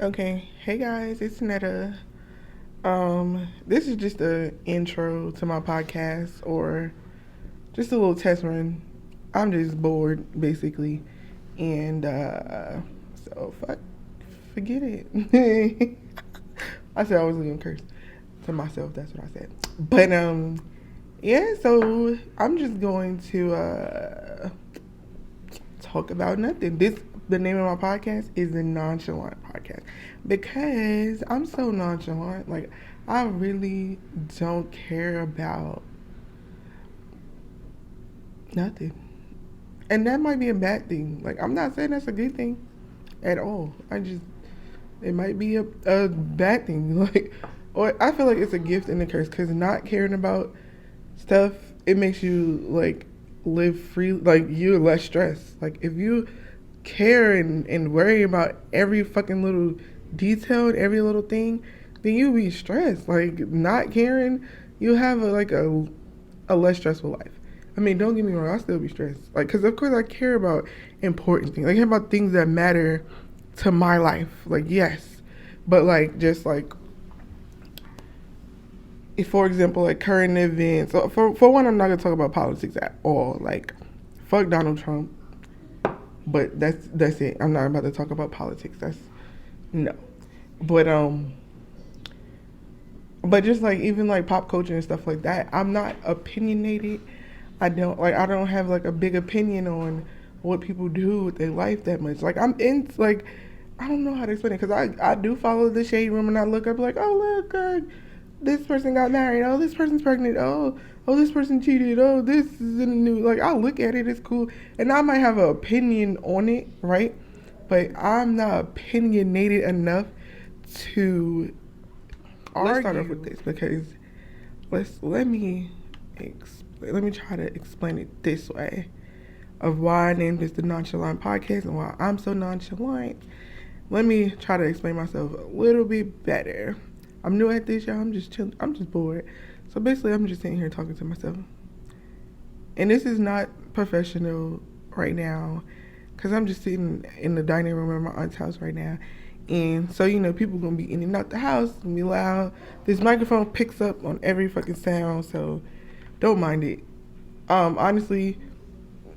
Okay, hey guys, it's Netta. This is just a intro to my podcast or just a little test run. I'm just bored basically, and so forget it. I said I was gonna curse to myself. That's what I said. But yeah. So I'm just going to talk about nothing. The name of my podcast is the Nonchalant podcast because I'm so nonchalant. Like I really don't care about nothing, and that might be a bad thing. Like I'm not saying that's a good thing at all. It might be a bad thing. Like, or I feel like it's a gift and a curse because not caring about stuff, it makes you like live free. Like you're less stressed. Like if you care and worry about every fucking little detail and every little thing, then you'll be stressed. Like not caring, you'll have a less stressful life. I mean, don't get me wrong, I'll still be stressed. Like, cause of course I care about important things. I care about things that matter to my life. Like, yes, but like just like if, for example, like current events. So for one, I'm not gonna talk about politics at all. Like, fuck Donald Trump. But that's it. I'm not about to talk about politics. That's no. But but just like even like pop culture and stuff like that, I'm not opinionated. I don't have like a big opinion on what people do with their life that much. Like I'm in like I don't know how to explain it because I do follow the shade room and I look up like, oh look, this person got married. Oh, this person's pregnant. Oh, this person cheated. Oh, this is in the news. Like, I'll look at it. It's cool. And I might have an opinion on it, right? But I'm not opinionated enough to argue. Let's start off with this because let me try to explain it this way of why I named this the Nonchalant Podcast and why I'm so nonchalant. Let me try to explain myself a little bit better. I'm new at this, y'all. I'm just chilling. I'm just bored. So basically, I'm just sitting here talking to myself. And this is not professional right now because I'm just sitting in the dining room of my aunt's house right now. And so, people going to be in and out the house. It's going to be loud. This microphone picks up on every fucking sound, so don't mind it. Honestly,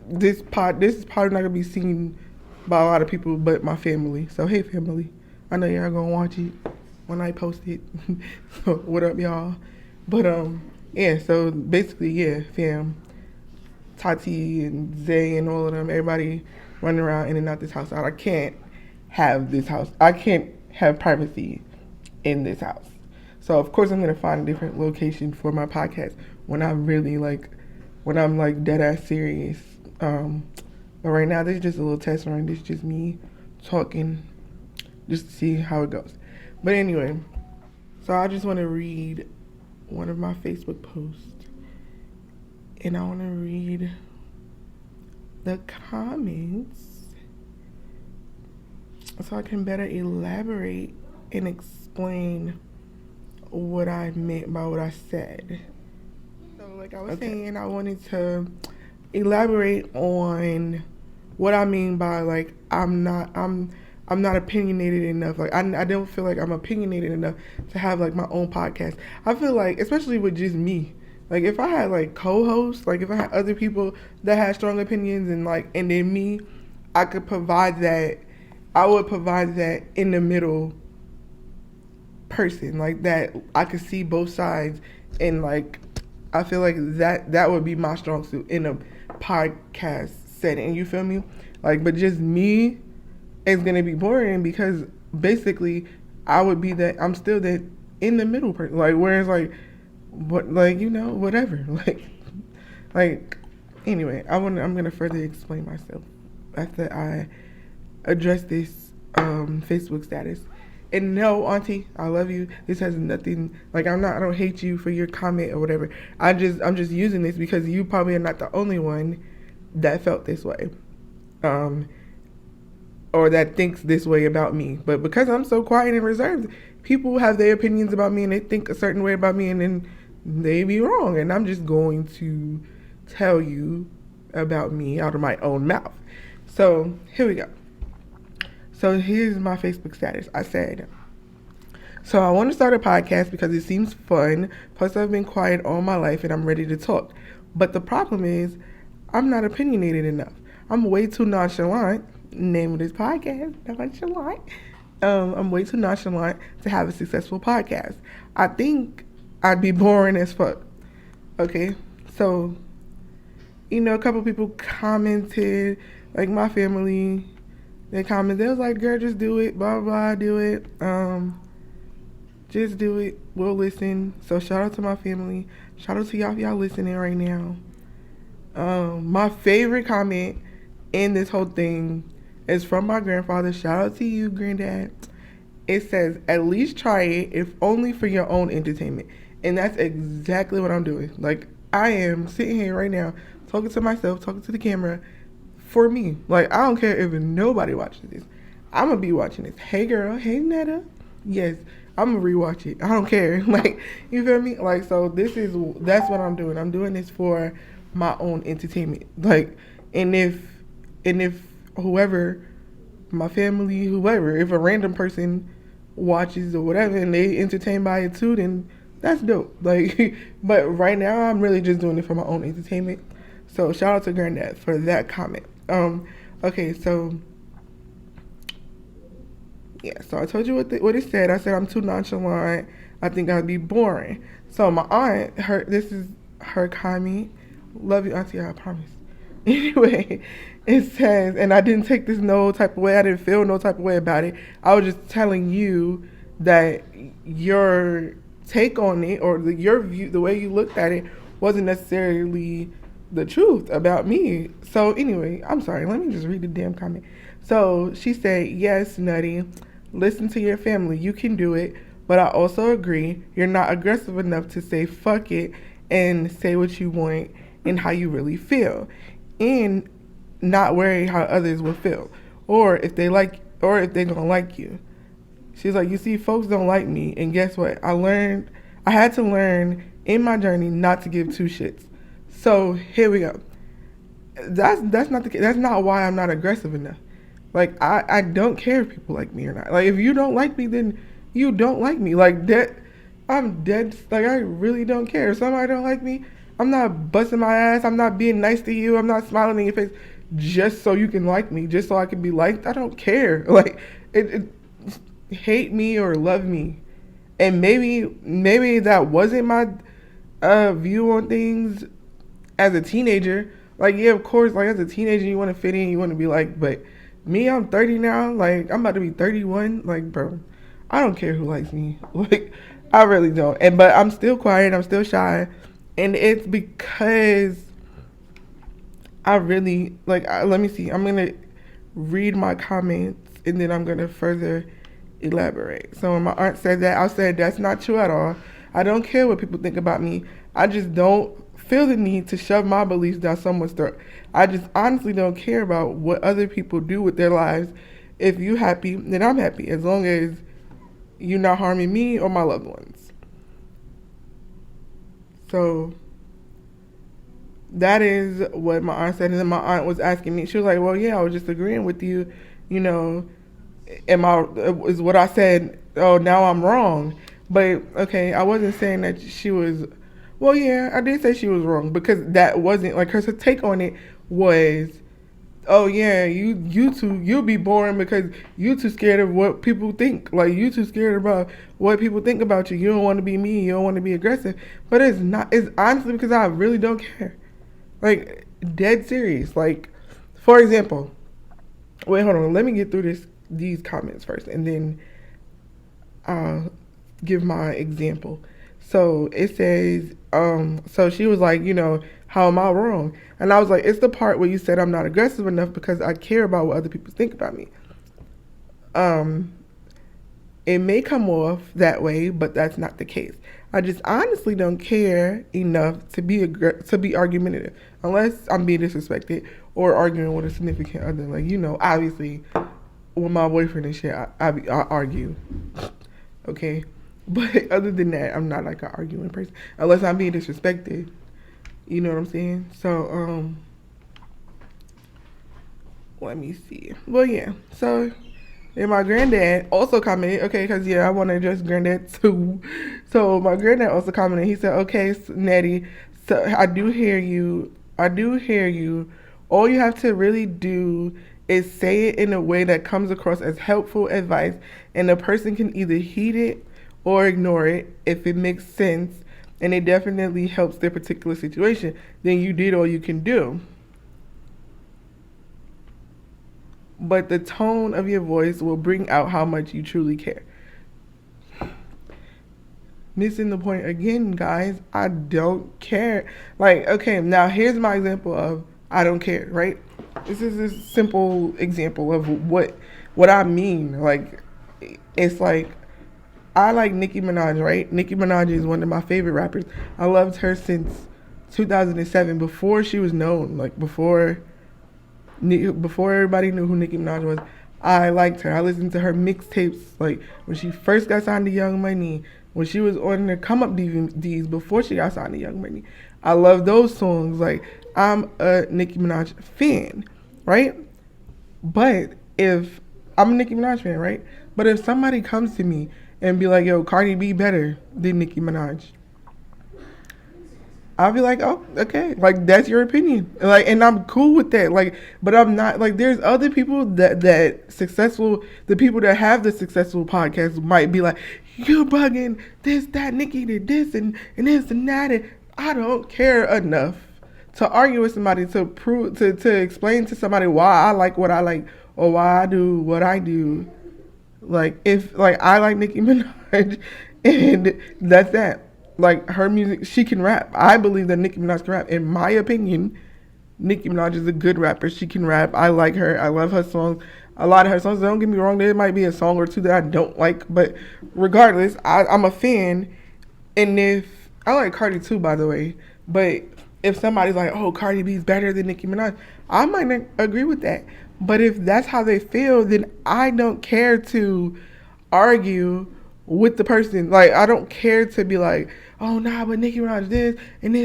this is probably not going to be seen by a lot of people but my family. So, hey, family. I know y'all going to watch it when I post it. So, what up, y'all? But, yeah, so basically, yeah, fam, Tati and Zay and all of them, everybody running around in and out this house. I can't have this house. I can't have privacy in this house. So, of course, I'm going to find a different location for my podcast when I'm really, when I'm, dead-ass serious. But right now, this is just a little test run. This is just me talking just to see how it goes. But anyway, so I just want to read one of my Facebook posts, and I want to read the comments so I can better elaborate and explain what I meant by what I said. So like I was saying, I wanted to elaborate on what I mean by I'm not opinionated enough. Like I don't feel like I'm opinionated enough to have my own podcast. I feel like, especially with just me, if I had co-hosts, if I had other people that had strong opinions and then me, I could provide that. I would provide that in the middle person, that I could see both sides, and I feel like that would be my strong suit in a podcast setting. You feel me? But just me, it's gonna be boring because basically I would be that I'm still that in the middle person. Whereas whatever. Anyway, I'm gonna further explain myself after I address this Facebook status. And no, Auntie, I love you. This has nothing. I don't hate you for your comment or whatever. I'm just using this because you probably are not the only one that felt this way. Or that thinks this way about me. But because I'm so quiet and reserved, people have their opinions about me and they think a certain way about me and then they be wrong. And I'm just going to tell you about me out of my own mouth. So here we go. So here's my Facebook status. I said, so I want to start a podcast because it seems fun. Plus, I've been quiet all my life and I'm ready to talk. But the problem is, I'm not opinionated enough. I'm way too nonchalant. Name of this podcast, Nonchalant. I'm way too nonchalant to have a successful podcast. I think I'd be boring as fuck. Okay, so a couple people commented, like my family. They commented. They was like, "Girl, just do it. Blah blah, do it. Just do it. We'll listen." So shout out to my family. Shout out to y'all if y'all listening right now. My favorite comment in this whole thing is from my grandfather. Shout out to you, granddad. It says, "At least try it, if only for your own entertainment." And that's exactly what I'm doing. Like, I am sitting here right now talking to myself, talking to the camera for me. Like, I don't care if nobody watches this. I'm going to be watching this. Hey, girl. Hey, Netta. Yes, I'm going to rewatch it. I don't care. Like, you feel me? Like, so that's what I'm doing. I'm doing this for my own entertainment. Like, and if whoever, my family, whoever, if a random person watches or whatever and they entertained by it too, then that's dope. Like, but right now I'm really just doing it for my own entertainment. So shout out to Granddad for that comment. Okay, so yeah, so I told you what it said. I said I'm too nonchalant. I think I'd be boring. So my aunt, this is her comment. Love you, Auntie, I promise. Anyway, it says, and I didn't take this no type of way. I didn't feel no type of way about it. I was just telling you that your take on it, or your view, the way you looked at it, wasn't necessarily the truth about me. So anyway, I'm sorry. Let me just read the damn comment. So she said, "Yes, Nutty, listen to your family. You can do it. But I also agree you're not aggressive enough to say fuck it and say what you want and how you really feel, and not worry how others will feel, or if they're gonna like you." She's like, "You see, folks don't like me, and guess what? I had to learn in my journey not to give two shits." So here we go. That's not the case. That's not why I'm not aggressive enough. Like, I don't care if people like me or not. Like, if you don't like me, then you don't like me. Like, that, I'm dead. Like, I really don't care. If somebody don't like me, I'm not busting my ass. I'm not being nice to you. I'm not smiling in your face just so you can like me, just so I can be liked. I don't care. Like, hate me or love me. And maybe that wasn't my view on things as a teenager. Like, yeah, of course, like, as a teenager, you want to fit in, you want to be like, but me, I'm 30 now. Like, I'm about to be 31. Like, bro, I don't care who likes me. Like, I really don't. But I'm still quiet. I'm still shy. And it's because I really, like, let me see. I'm going to read my comments and then I'm going to further elaborate. So when my aunt said that, I said, "That's not true at all. I don't care what people think about me. I just don't feel the need to shove my beliefs down someone's throat. I just honestly don't care about what other people do with their lives. If you happy, then I'm happy, as long as you're not harming me or my loved ones." So that is what my aunt said. And then my aunt was asking me, she was like, "Well, yeah, I was just agreeing with you, is what I said, oh, now I'm wrong." But okay, I wasn't saying that she was, well, yeah, I did say she was wrong, because that wasn't, like, her take on it was, "Oh yeah, you'll be boring because you too scared of what people think. Like, you too scared about what people think about you. You don't want to be mean. You don't want to be aggressive." But it's not. It's honestly because I really don't care. Like, dead serious. Like, for example, wait, hold on. Let me get through these comments first, and then I'll give my example. So it says, so she was like, "How am I wrong?" And I was like, "It's the part where you said I'm not aggressive enough because I care about what other people think about me. It may come off that way, but that's not the case. I just honestly don't care enough to be argumentative, unless I'm being disrespected or arguing with a significant other. Like, obviously, with my boyfriend and shit, I argue, okay? But other than that, I'm not like an arguing person, unless I'm being disrespected. You know what I'm saying? So, let me see. Well, yeah. So, And my granddad also commented, okay, because yeah, I want to address granddad too. So my granddad also commented. He said, "Okay, Nettie, so I do hear you. I do hear you. All you have to really do is say it in a way that comes across as helpful advice, and the person can either heed it or ignore it if it makes sense, and it definitely helps their particular situation. Then you did all you can do." But the tone of your voice will bring out how much you truly care. Missing the point again, guys. I don't care. Like, okay, now here's my example of I don't care, right? This is a simple example of what I mean. Like, it's like I like Nicki Minaj, right? Nicki Minaj is one of my favorite rappers. I loved her since 2007, before she was known, like before everybody knew who Nicki Minaj was. I liked her. I listened to her mixtapes, like when she first got signed to Young Money, when she was on the Come Up DVDs before she got signed to Young Money. I love those songs. Like, I'm a Nicki Minaj fan, right? But if I'm a Nicki Minaj fan, right? But if somebody comes to me and be like, "Yo, Cardi B better than Nicki Minaj," I'll be like, "Oh, okay, like that's your opinion," like, and I'm cool with that. Like, but I'm not like there's other people that successful, the people that have the successful podcasts might be like, "You bugging this, that, Nicki did this and this and that," and I don't care enough to argue with somebody to prove to explain to somebody why I like what I like or why I do what I do. Like, if like I like Nicki Minaj, and that's that. Like, her music, she can rap. I believe that Nicki Minaj can rap. In my opinion, Nicki Minaj is a good rapper. She can rap. I like her. I love her songs. A lot of her songs. Don't get me wrong. There might be a song or two that I don't like, but regardless, I'm a fan. And if I like Cardi too, by the way, but if somebody's like, "Oh, Cardi B's better than Nicki Minaj," I might not agree with that. But if that's how they feel, then I don't care to argue with the person. Like, I don't care to be like, "Oh, nah, but Nicki Minaj this and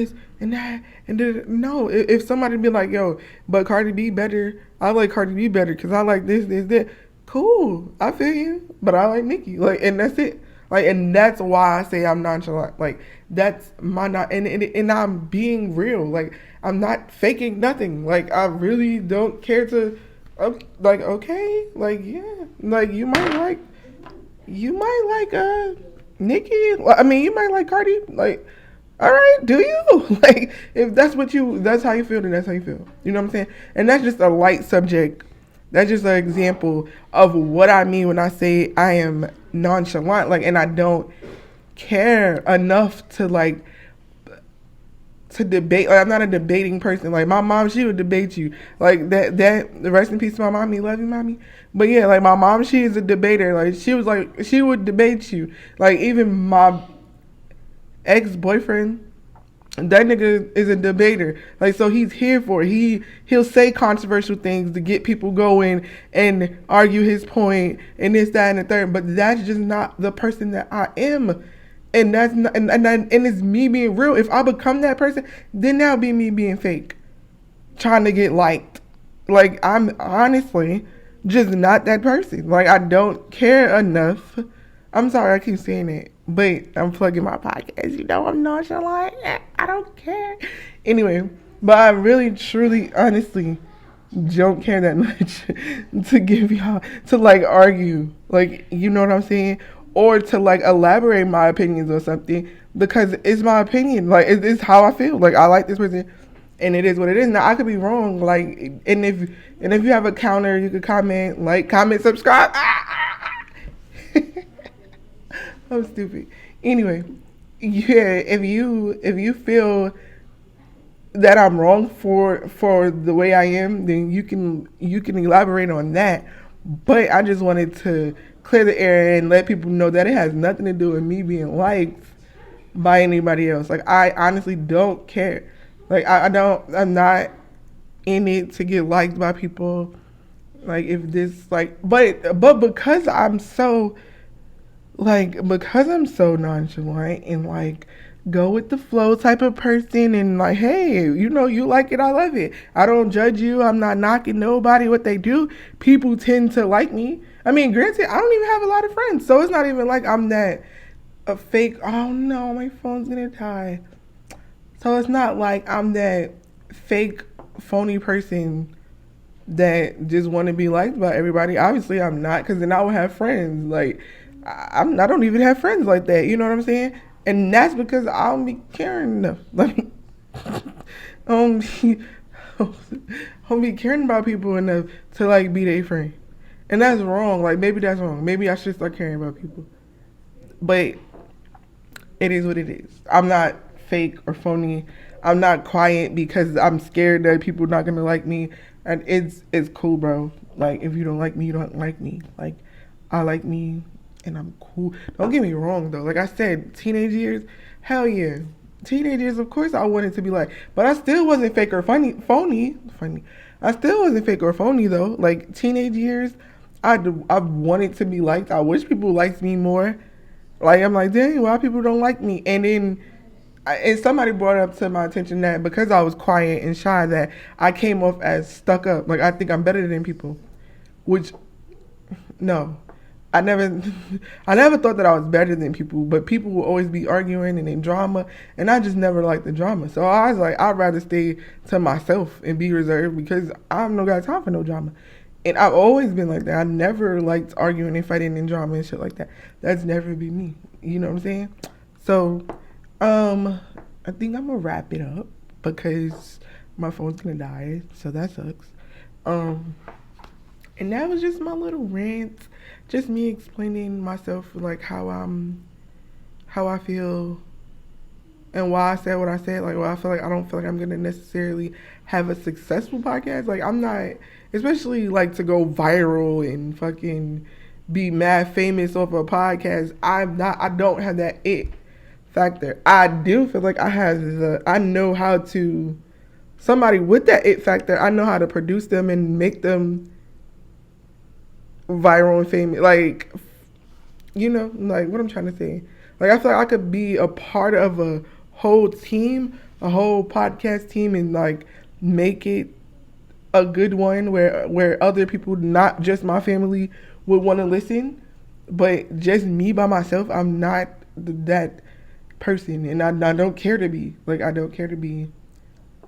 that and this." No, if somebody be like, "Yo, but Cardi B better," I like Cardi B better because I like this, that. Cool, I feel you, but I like Nicki. Like, and that's it. Like, and that's why I say I'm nonchalant. Like, that's my not, and I'm being real. Like, I'm not faking nothing. Like, I really don't care to, like, okay, like, yeah, like you might like Nicki. I mean, you might like Cardi. Like, all right, do you? Like, if that's how you feel, then that's how you feel. You know what I'm saying? And that's just a light subject. That's just an example of what I mean when I say I am nonchalant. Like, and I don't care enough to like to debate. Like, I'm not a debating person. Like, my mom, she would debate you. Like, that rest in peace to my mommy. Love you, mommy. But yeah, like, my mom, she is a debater. Like, she would debate you. Like, even my ex-boyfriend, that nigga is a debater. Like, so he's here for it. He'll say controversial things to get people going and argue his point and this, that, and the third. But that's just not the person that I am. And that's not, and it's me being real. If I become that person, then that'll be me being fake, trying to get liked. Like, I'm honestly just not that person. Like, I don't care enough. I'm sorry I keep saying it, but I'm plugging my podcast. You know, I'm nonchalant. I don't care. Anyway, but I really, truly, honestly don't care that much to give y'all, to like argue. Like, you know what I'm saying? Or to like elaborate my opinions or something, because it's my opinion. Like, it's how I feel. Like, I like this person, and it is what it is. Now, I could be wrong. Like, and if you have a counter, you could comment, like, comment, subscribe. I'm stupid. Anyway, yeah. If you feel that I'm wrong for the way I am, then you can elaborate on that. But I just wanted to clear the air and let people know that it has nothing to do with me being liked by anybody else. Like, I honestly don't care. Like, I'm not in it to get liked by people. Like, if this, like, but because I'm so nonchalant and like go with the flow type of person and like, hey, you like it, I love it. I don't judge you. I'm not knocking nobody what they do. People tend to like me. I mean, granted, I don't even have a lot of friends, so it's not even like I'm that a fake. Oh no, my phone's gonna die. So it's not like I'm that fake, phony person that just want to be liked by everybody. Obviously, I'm not, because then I would have friends. Like, I don't even have friends like that. You know what I'm saying? And that's because I don't be caring enough. Like, I don't be, I don't be caring about people enough to like be their friend. And that's wrong. Like, maybe that's wrong. Maybe I should start caring about people. But it is what it is. I'm not fake or phony. I'm not quiet because I'm scared that people are not gonna like me. And it's cool, bro. Like, if you don't like me, you don't like me. Like, I like me and I'm cool. Don't get me wrong though. Like I said, teenage years, hell yeah. Teenage years, of course I wanted to be like, but I still wasn't fake or phony. I still wasn't fake or phony though. Like teenage years, I wanted to be liked. I wish people liked me more. Like, I'm like, dang, why people don't like me? And then, and somebody brought up to my attention that because I was quiet and shy, that I came off as stuck up. Like, I think I'm better than people. Which, no. I never, I never thought that I was better than people, but people will always be arguing and in drama, and I just never liked the drama. So I was like, I'd rather stay to myself and be reserved because I'm no got time for no drama. And I've always been like that. I never liked arguing and fighting in drama and shit like that. That's never been me. You know what I'm saying? So, I think I'm gonna wrap it up because my phone's gonna die. So that sucks. And that was just my little rant. Just me explaining myself, like how I feel and why I said what I said. Like, why I feel like I don't feel like I'm gonna necessarily have a successful podcast. Like, I'm not, especially like to go viral and fucking be mad famous off a podcast. I don't have that it factor. I do feel like I know how to, somebody with that it factor, I know how to produce them and make them viral and famous. Like, like what I'm trying to say. Like, I feel like I could be a part of a whole team, a whole podcast team, and like make it a good one where other people, not just my family, would want to listen. But just me by myself, I'm not that person, and I don't care to be. Like, I don't care to be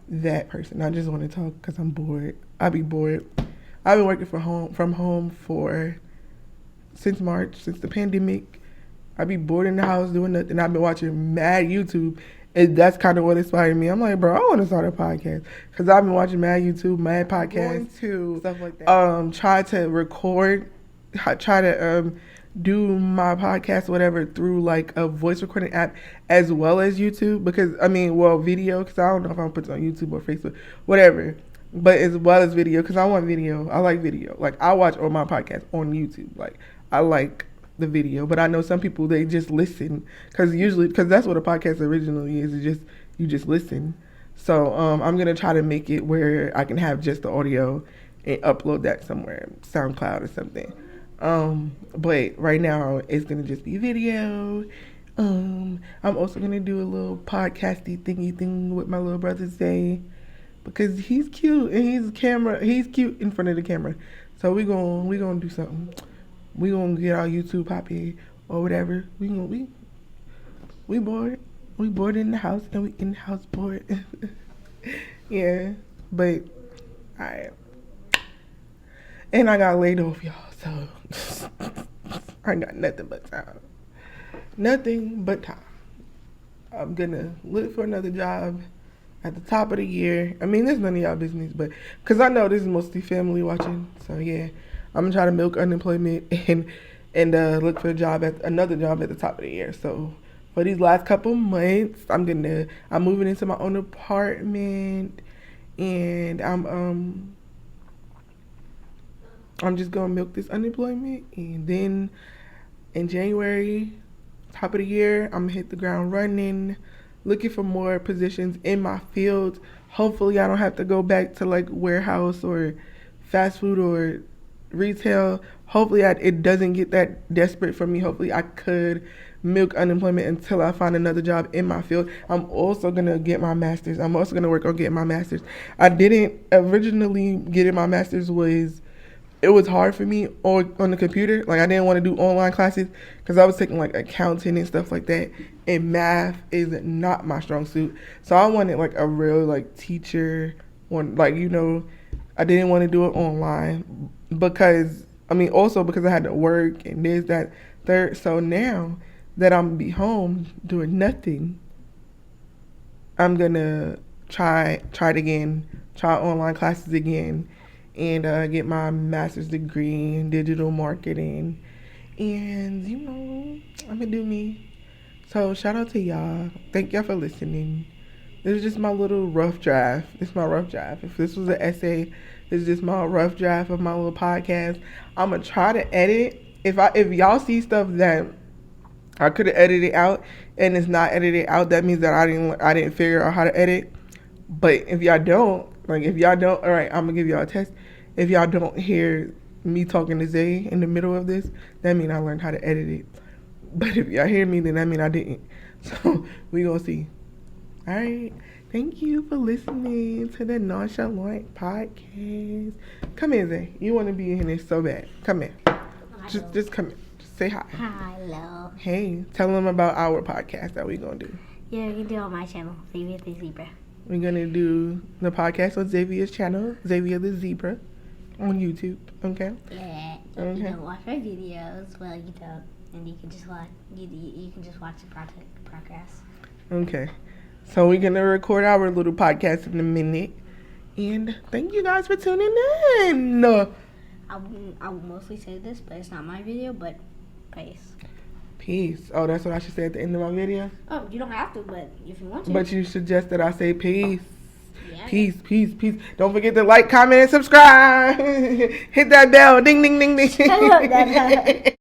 that person. I just want to talk because I'm bored. I be bored. I've been working from home since March, since the pandemic. I be bored in the house doing nothing. I've been watching mad YouTube, and that's kind of what inspired me. I'm like, bro, I want to start a podcast because I've been watching mad YouTube, mad podcasts, to stuff like that. Try to record, try to do my podcast, whatever, through like a voice recording app as well as YouTube. Because video, because I don't know if I'm gonna put it on YouTube or Facebook, whatever. But as well as video, because I want video. I like video. Like, I watch all my podcasts on YouTube. Like, I like the video. But I know some people, they just listen. Because that's what a podcast originally is. It's just, you just listen. So I'm going to try to make it where I can have just the audio and upload that somewhere, SoundCloud or something. But right now, it's going to just be video. I'm also going to do a little podcasty thingy thing with my little brother, Zay. Because he's cute and he's cute in front of the camera. So we gonna do something. We gonna get our YouTube poppy or whatever. We bored. We bored in the house and we in the house bored. Yeah. But alright. And I got laid off, y'all, so I got nothing but time. Nothing but time. I'm gonna look for another job at the top of the year. I mean, there's none of y'all business, but because I know this is mostly family watching. So yeah, I'm gonna try to milk unemployment and look for another job at the top of the year. So for these last couple months, I'm moving into my own apartment, and I'm just gonna milk this unemployment, and then in January, top of the year, I'm gonna hit the ground running, looking for more positions in my field. Hopefully I don't have to go back to like warehouse or fast food or retail. Hopefully, it doesn't get that desperate for me. Hopefully, I could milk unemployment until I find another job in my field. I'm also gonna get my master's. I'm also gonna work on getting my master's. I didn't originally getting my master's it was hard for me on the computer. Like I didn't want to do online classes because I was taking like accounting and stuff like that. And math is not my strong suit. So I wanted like a real like teacher on like, I didn't want to do it online also because I had to work and this, that, third. So now that I'm be home doing nothing, I'm gonna try it again, try online classes again, and get my master's degree in digital marketing. And I'm gonna do me. So shout out to y'all. Thank y'all for listening. This is just my little rough draft. This is my rough draft. If this was an essay, this is just my rough draft of my little podcast. I'm gonna try to edit. If y'all see stuff that I could have edited out and it's not edited out, that means that I didn't figure out how to edit. But if y'all don't, all right, I'm gonna give y'all a test. If y'all don't hear me talking to Zay in the middle of this, that means I learned how to edit it. But if y'all hear me, then that means I didn't. So we gonna see. All right. Thank you for listening to the Nonchalant podcast. Come in, Zay. You want to be in here so bad. Come in. Just come in. Just say hi. Hello. Hey, tell them about our podcast that we gonna do. Yeah, you can do it on my channel, Xavier the Zebra. We're gonna do the podcast on Xavier's channel, Xavier the Zebra, on YouTube. Okay. Yeah. Okay. You don't watch my videos. Well, you don't, and you can just watch. You can just watch the progress. Okay. So we're gonna record our little podcast in a minute, and thank you guys for tuning in. I will mostly say this, but it's not my video. But peace. Peace. Oh, that's what I should say at the end of my video? Oh, you don't have to, but if you want to. But you suggest that I say peace. Yeah. Peace, peace, peace. Don't forget to like, comment, and subscribe. Hit that bell. Ding, ding, ding, ding.